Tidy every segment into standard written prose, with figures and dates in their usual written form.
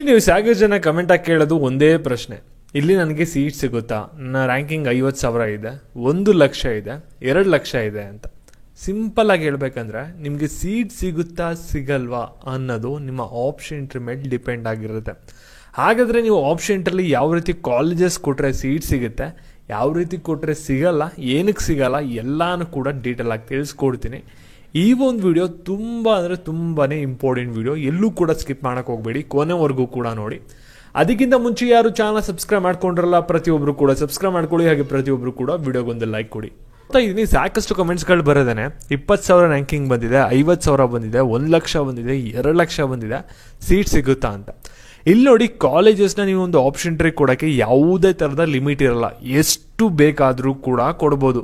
ನೀವು ಸಾಕಷ್ಟು ಜನ ಕಮೆಂಟ್ ಆಗಿ ಕೇಳೋದು ಒಂದೇ ಪ್ರಶ್ನೆ, ಇಲ್ಲಿ ನನಗೆ ಸೀಟ್ ಸಿಗುತ್ತಾ, ನನ್ನ ರ್ಯಾಂಕಿಂಗ್ 50,000 ಇದೆ, 1,00,000 ಇದೆ, 2,00,000 ಇದೆ ಅಂತ. ಸಿಂಪಲ್ ಆಗಿ ಹೇಳ್ಬೇಕಂದ್ರೆ ನಿಮಗೆ ಸೀಟ್ ಸಿಗುತ್ತಾ ಸಿಗಲ್ವಾ ಅನ್ನೋದು ನಿಮ್ಮ ಆಪ್ಷನ್ ಎಂಟ್ರಿ ಮೇಲೆ ಡಿಪೆಂಡ್ ಆಗಿರುತ್ತೆ. ಹಾಗಾದರೆ ನೀವು ಆಪ್ಷನ್ ಎಂಟ್ರಲ್ಲಿ ಯಾವ ರೀತಿ ಕಾಲೇಜಸ್ ಕೊಟ್ಟರೆ ಸೀಟ್ ಸಿಗುತ್ತೆ, ಯಾವ ರೀತಿ ಕೊಟ್ಟರೆ ಸಿಗಲ್ಲ, ಏನಕ್ಕೆ ಸಿಗಲ್ಲ ಎಲ್ಲನೂ ಕೂಡ ಡೀಟೇಲ್ ಆಗಿ ತಿಳಿಸ್ಕೊಡ್ತೀನಿ. ಈ ಒಂದು ವಿಡಿಯೋ ತುಂಬ ತುಂಬಾ ಇಂಪಾರ್ಟೆಂಟ್ ವಿಡಿಯೋ, ಎಲ್ಲೂ ಕೂಡ ಸ್ಕಿಪ್ ಮಾಡೋಕ್ಕೆ ಹೋಗಬೇಡಿ, ಕೊನೆವರೆಗೂ ಕೂಡ ನೋಡಿ. ಅದಕ್ಕಿಂತ ಮುಂಚೆ ಯಾರು ಚಾನಲ್ ಸಬ್ಸ್ಕ್ರೈಬ್ ಮಾಡ್ಕೊಂಡ್ರಲ್ಲ ಪ್ರತಿಯೊಬ್ಬರು ಕೂಡ ಸಬ್ಸ್ಕ್ರೈಬ್ ಮಾಡ್ಕೊಳ್ಳಿ, ಹಾಗೆ ಪ್ರತಿಯೊಬ್ಬರು ಕೂಡ ವಿಡಿಯೋಗೊಂದು ಲೈಕ್ ಕೊಡಿ. ಇದೀನಿ ಸಾಕಷ್ಟು ಕಮೆಂಟ್ಸ್ಗಳು ಬರೋದೇನೆ, 20,000 ರ್ಯಾಂಕಿಂಗ್ ಬಂದಿದೆ, 50,000 ಬಂದಿದೆ, 1,00,000 ಬಂದಿದೆ, 2,00,000 ಬಂದಿದೆ, ಸೀಟ್ ಸಿಗುತ್ತಾ ಅಂತ. ಇಲ್ಲಿ ನೋಡಿ, ಕಾಲೇಜಸ್ನ ನೀವು ಒಂದು ಆಪ್ಷನ್ ಎಂಟ್ರಿ ಕೊಡೋಕ್ಕೆ ಯಾವುದೇ ಥರದ ಲಿಮಿಟ್ ಇರಲ್ಲ, ಎಷ್ಟು ಬೇಕಾದರೂ ಕೂಡ ಕೊಡ್ಬೋದು.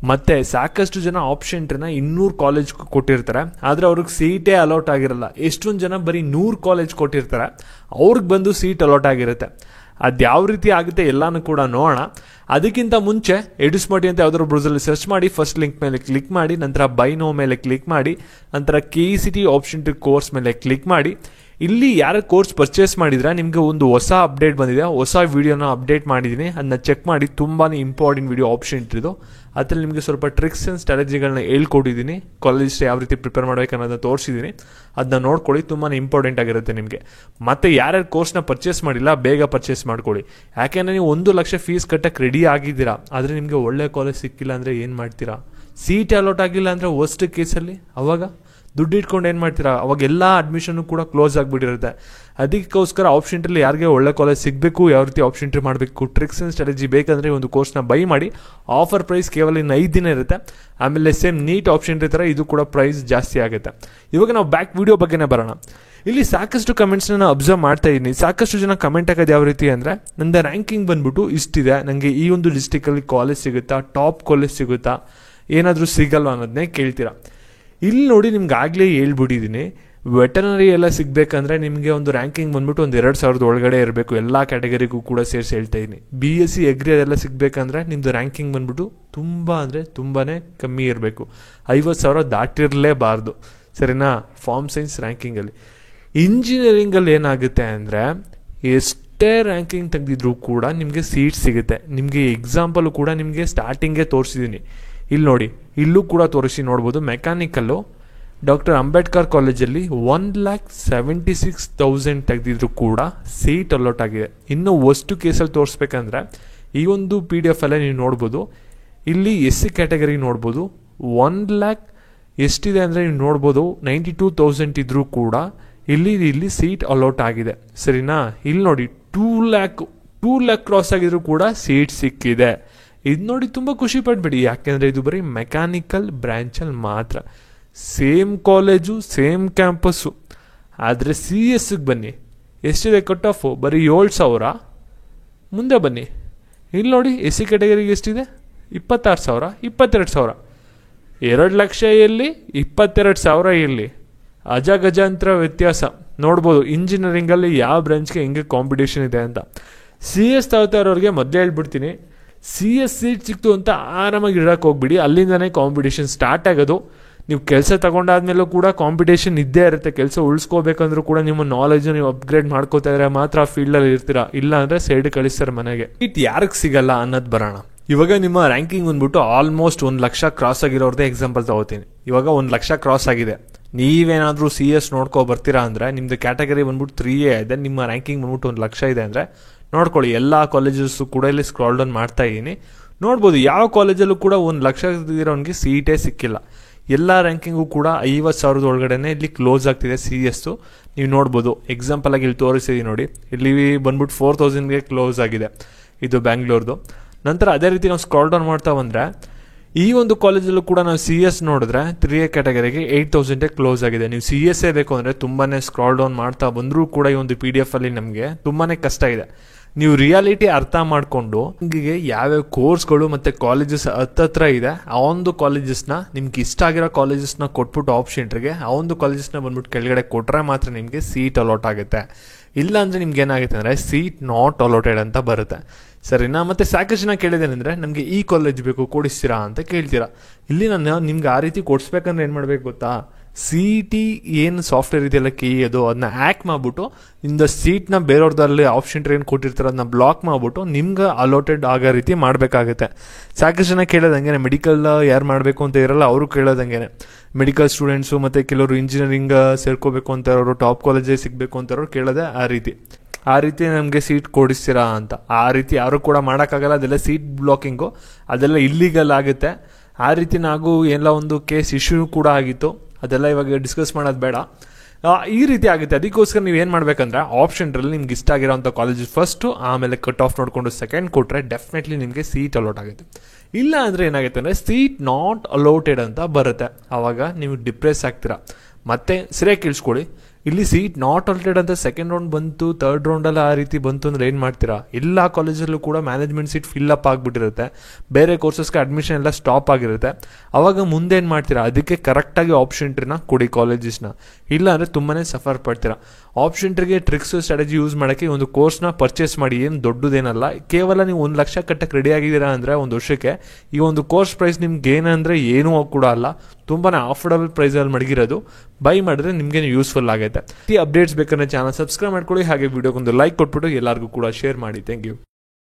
ಮತ್ತು ಸಾಕಷ್ಟು ಜನ ಆಪ್ಷನ್ ಎಂಟ್ರಿನ 200 ಕಾಲೇಜ್ ಕೊಟ್ಟಿರ್ತಾರೆ, ಆದರೆ ಅವ್ರಿಗೆ ಸೀಟೇ ಅಲಾಟ್ ಆಗಿರಲ್ಲ. ಎಷ್ಟೊಂದು ಜನ ಬರೀ 100 ಕಾಲೇಜ್ ಕೊಟ್ಟಿರ್ತಾರೆ, ಅವ್ರಿಗೆ ಬಂದು ಸೀಟ್ ಅಲಾಟ್ ಆಗಿರುತ್ತೆ. ಅದು ಯಾವ ರೀತಿ ಆಗುತ್ತೆ ಎಲ್ಲನೂ ಕೂಡ ನೋಡೋಣ. ಅದಕ್ಕಿಂತ ಮುಂಚೆ ಎಡುಸ್ಮಾರ್ಟಿ ಅಂತ ಯಾವ್ದಾದ್ರು ಬ್ರೌಸರಲ್ಲಿ ಸರ್ಚ್ ಮಾಡಿ, ಫಸ್ಟ್ ಲಿಂಕ್ ಮೇಲೆ ಕ್ಲಿಕ್ ಮಾಡಿ, ನಂತರ ಬೈ ನೋ ಮೇಲೆ ಕ್ಲಿಕ್ ಮಾಡಿ, ನಂತರ KCET ಆಪ್ಷನ್ ಎಂಟ್ರಿ ಕೋರ್ಸ್ ಮೇಲೆ ಕ್ಲಿಕ್ ಮಾಡಿ. ಇಲ್ಲಿ ಯಾರು ಕೋರ್ಸ್ ಪರ್ಚೇಸ್ ಮಾಡಿದ್ರೆ ನಿಮಗೆ ಒಂದು ಹೊಸ ಅಪ್ಡೇಟ್ ಬಂದಿದೆ, ಹೊಸ ವಿಡಿಯೋನ ಅಪ್ಡೇಟ್ ಮಾಡಿದ್ದೀನಿ, ಅದನ್ನ ಚೆಕ್ ಮಾಡಿ. ತುಂಬಾ ಇಂಪಾರ್ಟೆಂಟ್ ವಿಡಿಯೋ ಆಪ್ಷನ್ ಎಂಟ್ರಿದು. ಅದರಲ್ಲಿ ನಿಮಗೆ ಸ್ವಲ್ಪ ಟ್ರಿಕ್ಸ್ ಆ್ಯಂಡ್ ಸ್ಟ್ರಾಟಜಿಗಳನ್ನ ಹೇಳ್ಕೊಟ್ಟಿದ್ದೀನಿ, ಕಾಲೇಜ್ ಯಾವ ರೀತಿ ಪ್ರಿಪೇರ್ ಮಾಡಬೇಕು ಅನ್ನೋದನ್ನ ತೋರಿಸಿದ್ದೀನಿ, ಅದನ್ನ ನೋಡ್ಕೊಳ್ಳಿ, ತುಂಬಾ ಇಂಪಾರ್ಟೆಂಟ್ ಆಗಿರುತ್ತೆ ನಿಮಗೆ. ಮತ್ತು ಯಾರ್ಯಾರು ಕೋರ್ಸ್ನ ಪರ್ಚೇಸ್ ಮಾಡಿಲ್ಲ ಬೇಗ ಪರ್ಚೇಸ್ ಮಾಡ್ಕೊಳ್ಳಿ, ಯಾಕೆಂದರೆ ನೀವು 1,00,000 ಫೀಸ್ ಕಟ್ಟಕ್ಕೆ ರೆಡಿ ಆಗಿದ್ದೀರಾ, ಆದರೆ ನಿಮಗೆ ಒಳ್ಳೆ ಕಾಲೇಜ್ ಸಿಕ್ಕಿಲ್ಲ ಅಂದರೆ ಏನು ಮಾಡ್ತೀರಾ? ಸೀಟ್ ಅಲಾಟ್ ಆಗಿಲ್ಲ ಅಂದರೆ ವರ್ಸ್ಟ್ ಕೇಸಲ್ಲಿ ಅವಾಗ ದುಡ್ಡು ಇಟ್ಕೊಂಡು ಏನು ಮಾಡ್ತೀರಾ? ಅವಾಗ ಎಲ್ಲ ಅಡ್ಮಿಷನ್ನು ಕೂಡ ಕ್ಲೋಸ್ ಆಗಿಬಿಟ್ಟಿರುತ್ತೆ. ಅದಕ್ಕೋಸ್ಕರ ಆಪ್ಷನ್ ಎಂಟ್ರಿಲಿ ಯಾರಿಗೆ ಒಳ್ಳೆ ಕಾಲೇಜ್ ಸಿಗಬೇಕು, ಯಾವ ರೀತಿ ಆಪ್ಷನ್ ಎಂಟ್ರಿ ಮಾಡಬೇಕು, ಟ್ರಿಕ್ಸ್ ಆ್ಯಂಡ್ ಸ್ಟ್ರಾಟಜಿ ಬೇಕಂದರೆ ಒಂದು ಕೋರ್ಸ್ನ ಬೈ ಮಾಡಿ. ಆಫರ್ ಪ್ರೈಸ್ ಕೇವಲ ಇನ್ನು 5 ದಿನ ಇರುತ್ತೆ. ಆಮೇಲೆ ಸೇಮ್ ನೀಟ್ ಆಪ್ಷನ್ ಎಂಟ್ರಿ ಥರ ಇದು ಕೂಡ ಪ್ರೈಸ್ ಜಾಸ್ತಿ ಆಗುತ್ತೆ. ಇವಾಗ ನಾವು ಬ್ಯಾಕ್ ವಿಡಿಯೋ ಬಗ್ಗೆನೇ ಬರೋಣ. ಇಲ್ಲಿ ಸಾಕಷ್ಟು ಕಮೆಂಟ್ಸ್ನ ನಾನು ಅಬ್ಸರ್ವ್ ಮಾಡ್ತಾ ಇದ್ದೀನಿ. ಸಾಕಷ್ಟು ಜನ ಕಮೆಂಟ್ ಆಗೋದು ಯಾವ ರೀತಿ ಅಂದರೆ, ನಂದು ರ್ಯಾಂಕಿಂಗ್ ಬಂದ್ಬಿಟ್ಟು ಇಷ್ಟಿದೆ, ನನಗೆ ಈ ಒಂದು ಡಿಸ್ಟಿಕಲ್ಲಿ ಕಾಲೇಜ್ ಸಿಗುತ್ತಾ, ಟಾಪ್ ಕಾಲೇಜ್ ಸಿಗುತ್ತಾ, ಏನಾದರೂ ಸಿಗಲ್ವಾ ಅನ್ನೋದನ್ನೇ ಕೇಳ್ತೀರಾ. ಇಲ್ಲಿ ನೋಡಿ, ನಿಮ್ಗೆ ಆಗಲೇ ಹೇಳ್ಬಿಟ್ಟಿದ್ದೀನಿ, ವೆಟರ್ನರಿ ಎಲ್ಲ ಸಿಗಬೇಕಂದ್ರೆ ನಿಮಗೆ ಒಂದು ರ್ಯಾಂಕಿಂಗ್ ಬಂದ್ಬಿಟ್ಟು ಒಂದು 2,000 ಒಳಗಡೆ ಇರಬೇಕು. ಎಲ್ಲ ಕ್ಯಾಟಗರಿಗೂ ಕೂಡ ಸೇರಿಸಿ ಹೇಳ್ತಾ ಇದ್ದೀನಿ. BSc ಎಗ್ರಿ ಅದೆಲ್ಲ ಸಿಗಬೇಕಂದ್ರೆ ನಿಮ್ಮದು ರ್ಯಾಂಕಿಂಗ್ ಬಂದ್ಬಿಟ್ಟು ತುಂಬ ಅಂದರೆ ತುಂಬಾ ಕಮ್ಮಿ ಇರಬೇಕು, 50,000 ದಾಟಿರಲೇಬಾರ್ದು, ಸರಿನಾ? Form science ರ್ಯಾಂಕಿಂಗಲ್ಲಿ. ಇಂಜಿನಿಯರಿಂಗಲ್ಲಿ ಏನಾಗುತ್ತೆ ಅಂದರೆ, ಎಷ್ಟೇ ರ್ಯಾಂಕಿಂಗ್ ತೆಗೆದಿದ್ರು ಕೂಡ ನಿಮಗೆ ಸೀಟ್ ಸಿಗುತ್ತೆ. ನಿಮಗೆ ಎಕ್ಸಾಂಪಲು ಕೂಡ ನಿಮಗೆ ಸ್ಟಾರ್ಟಿಂಗೇ ತೋರಿಸಿದ್ದೀನಿ. ಇಲ್ಲಿ ನೋಡಿ, ಇಲ್ಲೂ ಕೂಡ ತೋರಿಸಿ ನೋಡ್ಬೋದು. ಮೆಕ್ಯಾನಿಕಲ್ಲು ಡಾಕ್ಟರ್ ಅಂಬೇಡ್ಕರ್ ಕಾಲೇಜಲ್ಲಿ 1,76,000 ತೆಗೆದಿದ್ರು ಕೂಡ ಸೀಟ್ ಅಲಾಟ್ ಆಗಿದೆ. ಇನ್ನು ವಸ್ತು ಕೇಸಲ್ಲಿ ತೋರಿಸ್ಬೇಕಂದ್ರೆ ಈ ಒಂದು PDF ಅಲ್ಲೇ ನೀವು ನೋಡ್ಬೋದು. ಇಲ್ಲಿ SC ಕ್ಯಾಟಗರಿ ನೋಡ್ಬೋದು, 1,00,000 ಎಷ್ಟಿದೆ ಅಂದರೆ ನೀವು ನೋಡ್ಬೋದು, 92,000 ಇದ್ರೂ ಕೂಡ ಇಲ್ಲಿ ಸೀಟ್ ಅಲಾಟ್ ಆಗಿದೆ, ಸರಿನಾ? ಇಲ್ಲಿ ನೋಡಿ, 2,00,000 ಕ್ರಾಸ್ ಆಗಿದ್ರು ಕೂಡ ಸೀಟ್ ಸಿಕ್ಕಿದೆ. ಇದು ನೋಡಿ ತುಂಬ ಖುಷಿ ಪಡ್ಬೇಡಿ, ಯಾಕೆಂದರೆ ಇದು ಬರೀ ಮೆಕ್ಯಾನಿಕಲ್ ಬ್ರ್ಯಾಂಚಲ್ಲಿ ಮಾತ್ರ. Same college, same campus. ಆದರೆ CSಗೆ ಬನ್ನಿ, ಎಷ್ಟಿದೆ ಕಟ್ ಆಫು? ಬರೀ 7,000. ಮುಂದೆ ಬನ್ನಿ, ಇಲ್ಲಿ ನೋಡಿ, SC ಕ್ಯಾಟಗರಿಗೆ ಎಷ್ಟಿದೆ? 26,000, 22,000. 2,00,000 ಎಲ್ಲಿ, 22,000 ಎಲ್ಲಿ? ಅಜಗಜಾಂತರ ವ್ಯತ್ಯಾಸ ನೋಡ್ಬೋದು. ಇಂಜಿನಿಯರಿಂಗಲ್ಲಿ ಯಾವ ಬ್ರಾಂಚ್ಗೆ ಹೆಂಗೆ ಕಾಂಪಿಟೇಷನ್ ಇದೆ ಅಂತ. CS ತಗೋತಾ ಇರೋರಿಗೆ ಮೊದಲೇ ಹೇಳ್ಬಿಡ್ತೀನಿ, CS ಸೀಟ್ ಸಿಕ್ತು ಅಂತ ಆರಾಮಾಗಿ ಇಡಕ್ಕೆ ಹೋಗ್ಬಿಡಿ, ಅಲ್ಲಿಂದನೇ ಕಾಂಪಿಟೇಷನ್ ಸ್ಟಾರ್ಟ್ ಆಗೋದು. ನೀವು ಕೆಲಸ ತಗೊಂಡಾದ್ಮೇಲೂ ಕೂಡ ಕಾಂಪಿಟೇಷನ್ ಇದ್ದೇ ಇರುತ್ತೆ. ಕೆಲಸ ಉಳಿಸ್ಕೋಬೇಕಂದ್ರೂ ಕೂಡ ನಿಮ್ಮ ನಾಲೆಜ್ ನೀವು ಅಪ್ಗ್ರೇಡ್ ಮಾಡ್ಕೋತಾ ಇದ್ರೆ ಮಾತ್ರ ಆ ಫೀಲ್ಡಲ್ಲಿ ಇರ್ತೀರಾ, ಇಲ್ಲ ಅಂದರೆ ಸೈಡ್ ಕಳಿಸ್ತಾರೆ ಮನೆಗೆ. ಸೀಟ್ ಯಾರಿಗೆ ಸಿಗಲ್ಲ ಅನ್ನೋದು ಬರೋಣ. ಇವಾಗ ನಿಮ್ಮ ರ್ಯಾಂಕಿಂಗ್ ಬಂದ್ಬಿಟ್ಟು ಆಲ್ಮೋಸ್ಟ್ 1,00,000 ಕ್ರಾಸ್ ಆಗಿರೋದೇ ಎಕ್ಸಾಂಪಲ್ ತಗೋತೀನಿ. ಇವಾಗ 1,00,000 ಕ್ರಾಸ್ ಆಗಿದೆ, ನೀವೇನಾದರೂ CS ನೋಡ್ಕೊ ಬರ್ತೀರಾ ಅಂದರೆ, ನಿಮ್ಮದು ಕ್ಯಾಟಗರಿ ಬಂದ್ಬಿಟ್ಟು 3A ಇದೆ, ನಿಮ್ಮ ರ್ಯಾಂಕಿಂಗ್ ಬಂದ್ಬಿಟ್ಟು 1,00,000 ಇದೆ ಅಂದರೆ ನೋಡ್ಕೊಳ್ಳಿ. ಎಲ್ಲ ಕಾಲೇಜಸ್ಸು ಕೂಡ ಇಲ್ಲಿ ಸ್ಕ್ರಾಲ್ ಡೌನ್ ಮಾಡ್ತಾ ಇದ್ದೀನಿ, ನೋಡ್ಬೋದು. ಯಾವ ಕಾಲೇಜಲ್ಲೂ ಕೂಡ 1,00,000 ಇರೋನಿಗೆ ಸೀಟೇ ಸಿಕ್ಕಿಲ್ಲ. ಎಲ್ಲ ರ್ಯಾಂಕಿಂಗು ಕೂಡ 50,000 ಒಳಗಡೆ ಇಲ್ಲಿ ಕ್ಲೋಸ್ ಆಗ್ತಿದೆ CSು. ನೀವು ನೋಡ್ಬೋದು, ಎಕ್ಸಾಂಪಲ್ ಆಗಿ ಇಲ್ಲಿ ತೋರಿಸಿದೀನಿ ನೋಡಿ, ಇಲ್ಲಿ ಬಂದ್ಬಿಟ್ಟು 4,000ಗೆ ಕ್ಲೋಸ್ ಆಗಿದೆ, ಇದು ಬ್ಯಾಂಗ್ಳೂರ್ದು. ನಂತರ ಅದೇ ರೀತಿ ನಾವು ಸ್ಕ್ರಾಲ್ ಡೌನ್ ಮಾಡ್ತಾ ಬಂದರೆ, ಈ ಒಂದು ಕಾಲೇಜಲ್ಲೂ ಕೂಡ ನಾವು CS ನೋಡಿದ್ರೆ 3A ಕ್ಯಾಟಗರಿಗೆ 8,000 ಕ್ಲೋಸ್ ಆಗಿದೆ. ನೀವು CSೇ ಬೇಕು ಅಂದರೆ ತುಂಬಾ ಸ್ಕ್ರಾಲ್ ಡೌನ್ ಮಾಡ್ತಾ ಬಂದರೂ ಕೂಡ ಈ ಒಂದು PDF ಅಲ್ಲಿ ನಮಗೆ ತುಂಬಾ ಕಷ್ಟ ಇದೆ. ನೀವು ರಿಯಾಲಿಟಿ ಅರ್ಥ ಮಾಡಿಕೊಂಡು ನಿಮಗೆ ಯಾವ್ಯಾವ ಕೋರ್ಸ್ಗಳು ಮತ್ತು ಕಾಲೇಜಸ್ ಹತ್ತತ್ರ ಇದೆ, ಆ ಒಂದು ಕಾಲೇಜಸ್ನ ನಿಮ್ಗೆ ಇಷ್ಟ ಆಗಿರೋ ಕಾಲೇಜಸ್ನ ಕೊಟ್ಬಿಟ್ಟು ಆಪ್ಷನ್ ಎಂಟ್ರಿಗೆ ಆ ಒಂದು ಕಾಲೇಜಸ್ನ ಬಂದ್ಬಿಟ್ಟು ಕೆಳಗಡೆ ಕೊಟ್ಟರೆ ಮಾತ್ರ ನಿಮಗೆ ಸೀಟ್ ಅಲಾಟ್ ಆಗುತ್ತೆ. ಇಲ್ಲ ಅಂದರೆ ನಿಮ್ಗೆ ಏನಾಗುತ್ತೆ ಅಂದರೆ ಸೀಟ್ ನಾಟ್ ಅಲಾಟೆಡ್ ಅಂತ ಬರುತ್ತೆ, ಸರಿನಾ? ಮತ್ತು ಸಾಕಷ್ಟು ಜನ ಕೇಳಿದೇನೆಂದರೆ, ನಮಗೆ ಈ ಕಾಲೇಜ್ ಬೇಕು, ಕೊಡಿಸ್ತೀರಾ ಅಂತ ಕೇಳ್ತೀರಾ. ಇಲ್ಲಿ ನಾನು ನಿಮ್ಗೆ ಆ ರೀತಿ ಕೊಡಿಸ್ಬೇಕಂದ್ರೆ ಏನು ಮಾಡಬೇಕು ಗೊತ್ತಾ? CET ಏನು ಸಾಫ್ಟ್ವೇರ್ ಇದೆಯಲ್ಲ KE ಅದು ಅದನ್ನ ಹ್ಯಾಕ್ ಮಾಡಿಬಿಟ್ಟು ಇಂದ ಸೀಟ್ನ ಬೇರೆಯವ್ರದಲ್ಲಿ ಆಪ್ಷನ್ ಟ್ರೈನ್ ಕೊಟ್ಟಿರ್ತಾರೆ ಅದನ್ನ ಬ್ಲಾಕ್ ಮಾಡಿಬಿಟ್ಟು ನಿಮ್ಗೆ ಅಲೋಟೆಡ್ ಆಗೋ ರೀತಿ ಮಾಡಬೇಕಾಗುತ್ತೆ. ಸಾಕಷ್ಟು ಜನ ಕೇಳೋದಂಗೆ ಮೆಡಿಕಲ್ ಯಾರು ಮಾಡಬೇಕು ಅಂತ ಇರಲ್ಲ ಅವರು ಕೇಳೋದಂಗೆ ಮೆಡಿಕಲ್ ಸ್ಟೂಡೆಂಟ್ಸು ಮತ್ತು ಕೆಲವರು ಇಂಜಿನಿಯರಿಂಗ್ ಸೇರ್ಕೋಬೇಕು ಅಂತ ಇರೋರು ಟಾಪ್ ಕಾಲೇಜೇ ಸಿಗಬೇಕು ಅಂತ ಇರೋರು ಕೇಳೋದೆ ಆ ರೀತಿ ನಮಗೆ ಸೀಟ್ ಕೊಡಿಸ್ತೀರಾ ಅಂತ. ಆ ರೀತಿ ಯಾರು ಕೂಡ ಮಾಡೋಕ್ಕಾಗಲ್ಲ, ಅದೆಲ್ಲ ಸೀಟ್ ಬ್ಲಾಕಿಂಗು, ಅದೆಲ್ಲ ಇಲ್ಲಿಗಲ್ ಆಗುತ್ತೆ. ಆ ರೀತಿ ನಾವು ಎಲ್ಲ ಒಂದು ಕೇಸ್ ಇಶ್ಯೂ ಕೂಡ ಆಗಿತ್ತು, ಅದೆಲ್ಲ ಇವಾಗ ಡಿಸ್ಕಸ್ ಮಾಡೋದು ಬೇಡ. ಈ ರೀತಿ ಆಗುತ್ತೆ. ಅದಕ್ಕೋಸ್ಕರ ನೀವು ಏನು ಮಾಡಬೇಕಂದ್ರೆ ಆಪ್ಷನ್ರಲ್ಲಿ ನಿಮ್ಗೆ ಇಷ್ಟ ಆಗಿರೋಂಥ ಕಾಲೇಜಸ್ ಫಸ್ಟು, ಆಮೇಲೆ ಕಟ್ ಆಫ್ ನೋಡಿಕೊಂಡು ಸೆಕೆಂಡ್ ಕೊಟ್ಟರೆ ಡೆಫಿನೆಟ್ಲಿ ನಿಮಗೆ ಸೀಟ್ ಅಲೋಟ್ ಆಗುತ್ತೆ. ಇಲ್ಲ ಅಂದರೆ ಏನಾಗುತ್ತೆ ಅಂದರೆ ಸೀಟ್ ನಾಟ್ ಅಲೋಟೆಡ್ ಅಂತ ಬರುತ್ತೆ. ಆವಾಗ ನೀವು ಡಿಪ್ರೆಸ್ ಆಗ್ತೀರಾ. ಮತ್ತೆ ಸರಿಯಾಗಿ ಕೇಳಿಸ್ಕೊಳ್ಳಿ, ಇಲ್ಲಿ ಸೀಟ್ ನಾಟ್ ಅಲೋಟೆಡ್ ಅಂತ ಸೆಕೆಂಡ್ ರೌಂಡ್ ಬಂತು, ಥರ್ಡ್ ರೌಂಡಲ್ಲಿ ಆ ರೀತಿ ಬಂತು ಅಂದರೆ ಏನು ಮಾಡ್ತೀರಾ? ಎಲ್ಲ ಕಾಲೇಜಲ್ಲೂ ಕೂಡ ಮ್ಯಾನೇಜ್ಮೆಂಟ್ ಸೀಟ್ ಫಿಲ್ ಅಪ್ ಆಗಿಬಿಟ್ಟಿರುತ್ತೆ, ಬೇರೆ ಕೋರ್ಸಸ್ಗೆ ಅಡ್ಮಿಷನ್ ಎಲ್ಲ ಸ್ಟಾಪ್ ಆಗಿರುತ್ತೆ. ಅವಾಗ ಮುಂದೆ ಏನು ಮಾಡ್ತೀರಾ? ಅದಕ್ಕೆ ಕರೆಕ್ಟಾಗಿ ಆಪ್ಷನ್ ಟ್ರೀನ ಕೊಡಿ ಕಾಲೇಜಸ್ನ, ಇಲ್ಲ ಅಂದರೆ ತುಂಬಾ ಸಫರ್ ಪಡ್ತೀರಾ. ಆಪ್ಷನ್ ಟ್ರಿಗೆ ಟ್ರಿಕ್ಸ್ ಸ್ಟ್ರಾಟಜಿ ಯೂಸ್ ಮಾಡೋಕ್ಕೆ ಒಂದು ಕೋರ್ಸ್ನ ಪರ್ಚೇಸ್ ಮಾಡಿ, ಏನು ದೊಡ್ಡದೇನಲ್ಲ. ಕೇವಲ ನೀವು 1 ಲಕ್ಷ ಕಟ್ಟಕ್ಕೆ ರೆಡಿ ಆಗಿದ್ದೀರಾ ಅಂದರೆ ಒಂದು ವರ್ಷಕ್ಕೆ ಈ ಒಂದು ಕೋರ್ಸ್ ಪ್ರೈಸ್ ನಿಮ್ಗೆ ಏನಂದರೆ ಏನೂ ಕೂಡ ಅಲ್ಲ, ತುಂಬಾ ಅಫೋರ್ಡಬಲ್ ಪ್ರೈಸಲ್ಲಿ ಮಡಗಿರೋದು. ಬೈ ಮಾಡಿದ್ರೆ ನಿಮಗೆ ಯೂಸ್ಫುಲ್ ಆಗುತ್ತೆ. ಈ ಅಪ್ಡೇಟ್ಸ್ ಬೇಕಂದ್ರೆ ಚಾನಲ್ ಸಬ್ಸ್ಕ್ರೈಬ್ ಮಾಡ್ಕೊಳ್ಳಿ, ಹಾಗೆ ವಿಡಿಯೋಗೊಂದು ಲೈಕ್ ಕೊಟ್ಬಿಟ್ಟು ಎಲ್ಲರಿಗೂ ಕೂಡ ಶೇರ್ ಮಾಡಿ. Thank you.